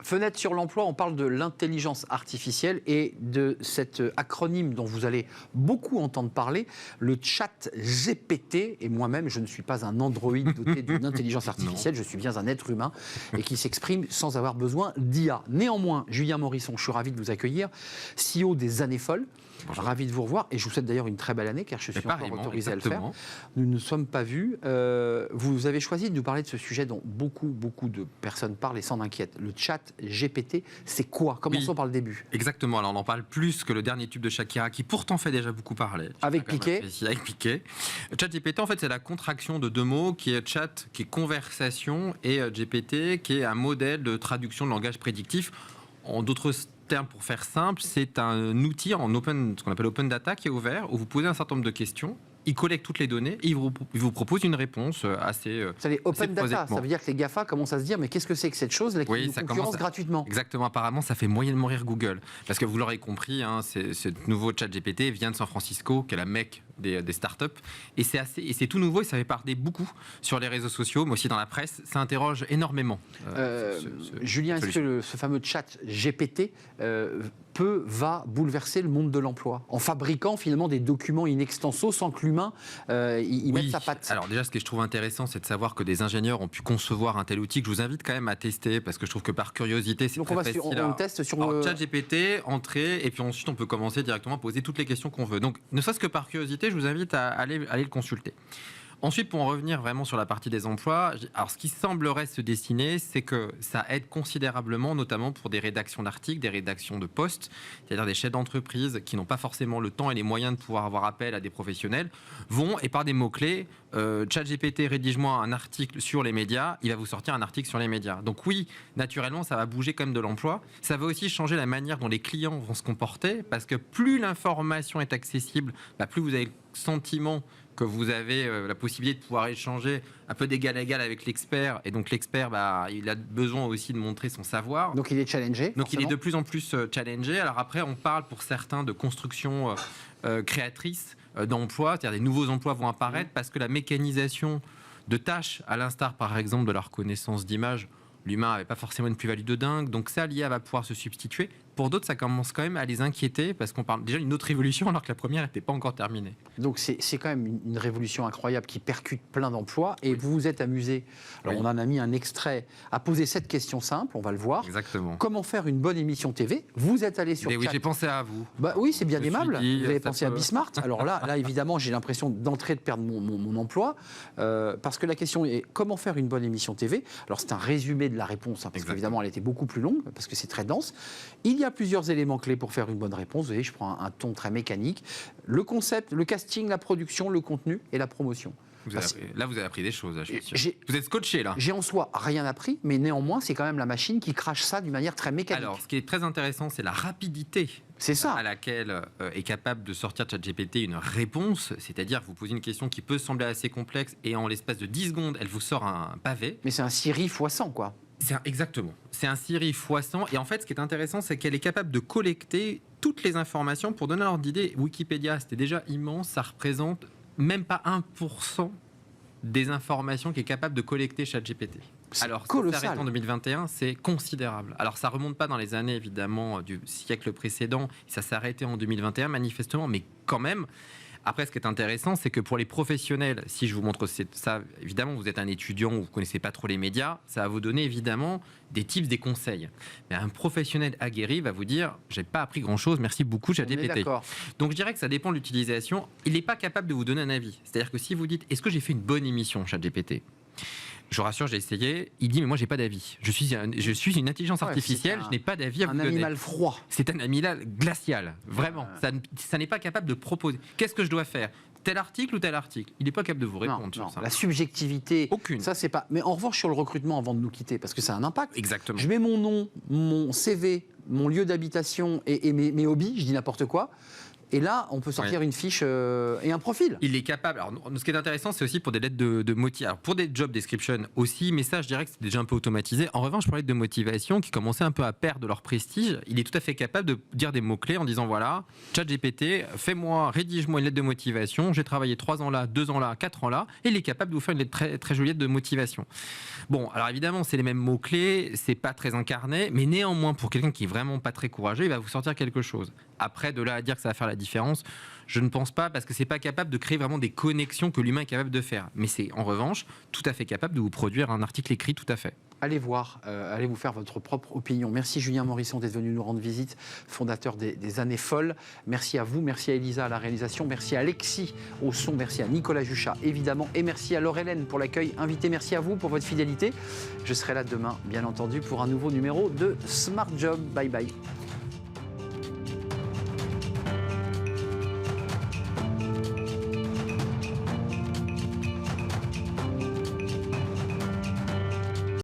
Fenêtre sur l'emploi, on parle de l'intelligence artificielle et de cet acronyme dont vous allez beaucoup entendre parler, le chat GPT. Et moi-même, je ne suis pas un androïde doté d'une intelligence artificielle, je suis bien un être humain et qui s'exprime sans avoir besoin d'IA. Néanmoins, Julien Morisson, je suis ravi de vous accueillir, CEO des Années Folles. Bonjour. Ravi de vous revoir et je vous souhaite d'ailleurs une très belle année car je suis encore autorisé à le faire. Nous ne nous sommes pas vus. Vous avez choisi de nous parler de ce sujet dont beaucoup de personnes parlent et s'en inquiètent. Le chat GPT, c'est quoi? Commençons par le début. Exactement, alors on en parle plus que le dernier tube de Shakira qui pourtant fait déjà beaucoup parler. Avec Piqué. Avec Piqué. Chat GPT, en fait, c'est la contraction de deux mots qui est chat, qui est conversation, et GPT, qui est un modèle de traduction de langage prédictif. En d'autres termes, pour faire simple, c'est un outil en open, ce qu'on appelle open data, qui est ouvert, où vous posez un certain nombre de questions. Il collecte toutes les données et il vous propose une réponse assez. Ça veut open data, ça veut dire que les GAFA commencent à se dire mais qu'est-ce que c'est que cette chose là qui nous concurrence gratuitement? Exactement, apparemment ça fait moyennement rire Google. Parce que vous l'aurez compris, hein, ce nouveau chat GPT vient de San Francisco, qui est la mecque des startups. Et c'est tout nouveau et ça fait parler beaucoup sur les réseaux sociaux, mais aussi dans la presse. Ça interroge énormément. Julien, est-ce que ce fameux chat GPT va bouleverser le monde de l'emploi en fabriquant finalement des documents in extenso sans que l'humain y mette sa patte? Alors déjà, ce que je trouve intéressant, c'est de savoir que des ingénieurs ont pu concevoir un tel outil que je vous invite quand même à tester parce que je trouve que par curiosité, c'est très facile. On teste sur chat GPT, entrée, et puis ensuite on peut commencer directement à poser toutes les questions qu'on veut. Donc ne serait-ce que par curiosité, je vous invite à aller le consulter. Ensuite, pour en revenir vraiment sur la partie des emplois, alors ce qui semblerait se dessiner, c'est que ça aide considérablement, notamment pour des rédactions d'articles, des rédactions de postes, c'est-à-dire des chefs d'entreprise qui n'ont pas forcément le temps et les moyens de pouvoir avoir appel à des professionnels, vont, et par des mots-clés, ChatGPT, rédige-moi un article sur les médias, il va vous sortir un article sur les médias. Donc oui, naturellement, ça va bouger quand même de l'emploi. Ça va aussi changer la manière dont les clients vont se comporter, parce que plus l'information est accessible, plus vous avez le sentiment que vous avez la possibilité de pouvoir échanger un peu d'égal à égal avec l'expert. Et donc l'expert, il a besoin aussi de montrer son savoir. Donc il est challengé. Donc il est de plus en plus challengé. Alors après, on parle pour certains de construction créatrice d'emplois, c'est-à-dire des nouveaux emplois vont apparaître parce que la mécanisation de tâches, à l'instar par exemple de la reconnaissance d'image, l'humain n'avait pas forcément une plus-value de dingue. Donc ça, l'IA va pouvoir se substituer. Pour d'autres, ça commence quand même à les inquiéter parce qu'on parle déjà d'une autre révolution alors que la première n'était pas encore terminée. Donc c'est quand même une révolution incroyable qui percute plein d'emplois et vous vous êtes amusé. Alors on en a mis un extrait à poser cette question simple, on va le voir. Exactement. Comment faire une bonne émission TV? Vous êtes allé sur oui, j'ai pensé à vous. Oui, c'est bien aimable. Vous avez pensé à Bismart. Alors là évidemment, j'ai l'impression d'entrer de perdre mon emploi parce que la question est comment faire une bonne émission TV? Alors c'est un résumé de la réponse parce qu'évidemment elle était beaucoup plus longue parce que c'est très dense. Il y a plusieurs éléments clés pour faire une bonne réponse. Vous voyez, je prends un ton très mécanique. Le concept, le casting, la production, le contenu et la promotion. Là, vous avez appris des choses, je suis sûr. Vous êtes scotché, là. J'ai en soi rien appris, mais néanmoins, c'est quand même la machine qui crache ça d'une manière très mécanique. Alors, ce qui est très intéressant, c'est la rapidité à laquelle est capable de sortir ChatGPT une réponse. C'est-à-dire, vous posez une question qui peut sembler assez complexe et en l'espace de 10 secondes, elle vous sort un pavé. Mais c'est un Siri x100, quoi. Exactement. C'est un Siri x100. Et en fait, ce qui est intéressant, c'est qu'elle est capable de collecter toutes les informations. Pour donner un ordre d'idée, Wikipédia, c'était déjà immense. Ça représente même pas 1% des informations qu'est capable de collecter ChatGPT. Alors, ça s'arrête en 2021, c'est considérable. Alors, ça remonte pas dans les années, évidemment, du siècle précédent. Ça s'est arrêté en 2021, manifestement, mais quand même. Après, ce qui est intéressant, c'est que pour les professionnels, si je vous montre ça, évidemment, vous êtes un étudiant ou vous ne connaissez pas trop les médias, ça va vous donner évidemment des tips, des conseils. Mais un professionnel aguerri va vous dire « j'ai pas appris grand-chose, merci beaucoup, ChatGPT ». Donc, je dirais que ça dépend de l'utilisation. Il n'est pas capable de vous donner un avis. C'est-à-dire que si vous dites « est-ce que j'ai fait une bonne émission, ChatGPT ?» Je vous rassure, j'ai essayé. Il dit, mais moi, j'ai pas d'avis. Je suis une intelligence artificielle, je n'ai pas d'avis à vous donner. Un animal froid. C'est un animal glacial, vraiment. Ça n'est pas capable de proposer. Qu'est-ce que je dois faire? Tel article ou tel article? Il n'est pas capable de vous répondre sur ça. La subjectivité, aucune. Ça, c'est pas. Mais en revanche, sur le recrutement, avant de nous quitter, parce que ça a un impact. Exactement. Je mets mon nom, mon CV, mon lieu d'habitation et mes hobbies, je dis n'importe quoi. Et là, on peut sortir une fiche et un profil. Il est capable. Alors, ce qui est intéressant, c'est aussi pour des lettres de motivation. Alors, pour des job description aussi, mais ça, je dirais que c'est déjà un peu automatisé. En revanche, pour les lettres de motivation qui commençaient un peu à perdre leur prestige, il est tout à fait capable de dire des mots-clés en disant voilà, ChatGPT, rédige-moi une lettre de motivation. J'ai travaillé 3 ans là, 2 ans là, 4 ans là. Et il est capable de vous faire une lettre très, très jolie lettre de motivation. Bon, alors évidemment, c'est les mêmes mots-clés, c'est pas très incarné, mais néanmoins, pour quelqu'un qui est vraiment pas très courageux, il va vous sortir quelque chose. Après, de là à dire que ça va faire la différence, je ne pense pas, parce que c'est pas capable de créer vraiment des connexions que l'humain est capable de faire. Mais c'est en revanche tout à fait capable de vous produire un article écrit, tout à fait. Allez voir, allez vous faire votre propre opinion. Merci Julien Morisson d'être venu nous rendre visite, fondateur des Années Folles. Merci à vous, merci à Elisa à la réalisation, merci à Alexis au son, merci à Nicolas Juchat évidemment, et merci à Laure-Hélène pour l'accueil invité. Merci à vous pour votre fidélité. Je serai là demain, bien entendu, pour un nouveau numéro de Smart Job. Bye bye.